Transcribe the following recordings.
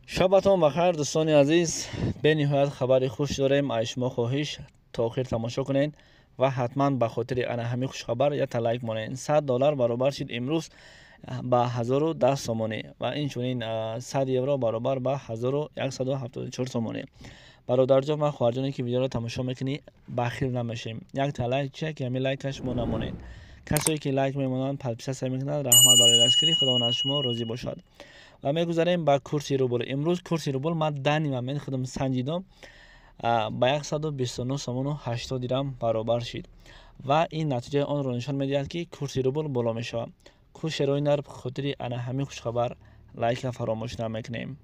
شبتان بخیر دوستان عزیز. به نهایت خبر خوش داریم. از شما خواهش تا آخر تماشا کنین و حتما به خاطر انا همین خوش خبر یا لایک مونین. $100 برابر شد امروز به 1010 سومانی و این چونین 100 یورو برابر به 1174 سومانی. برادر جان و خواهر جانی که ویدیو رو تماشا میکنی بخیر نمیشیم. یک لایک چک همین لایکش مو نمونین. کسایی که لایک میمونن پلپسه سعی میکنن رحمت برای دستگیری خداوند از شما راضی باشد. و میگذاریم به کورس روبل. امروز کورس روبل من دنیم من خودم سنجیدم به 129 سومن و 80 درم برابر شد و این نتیجه آن را نشان میدهد که کورس روبل بالا می شود. کوش روی نر به خاطر انا همین خوش خبر لایک فراموش نمیکنیم.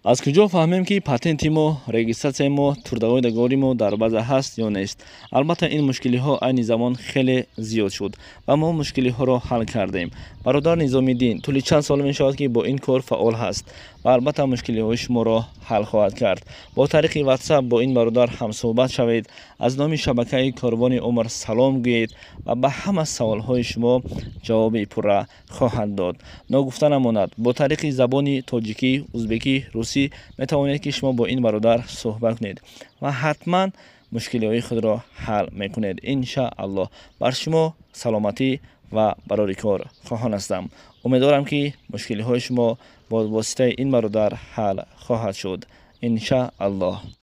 از کجا فهمیم که پاتنتی ما، رجیستراسیون ما، تردوای دگاری ما در بازه هست یا نیست؟ البته این مشکلی ها این زمان خیلی زیاد شد و ما مشکلی ها را حل کردیم. برادر نظامی دین طولی چند سال می شود که با این کار فعال هست و البته مشکلی های شما را حل خواهد کرد. با طریق واتساپ با این برادر هم صحبت شوید، از نام شبکه کاروان عمر سلام گویید و به همه سوال های شما جواب پوره خواهد داد. نگفته نماند با طریق زبان تاجیکی، ازبکی، روسی می توانید که شما با این برادر صحبت کنید و حتما مشکلی های خود را حل میکنید. ان شاء الله بر شما سلامتی و برای کار خواهان هستم. امیدوارم که مشکلی های شما با واسطه این برادر حل خواهد شد. ان شاء الله.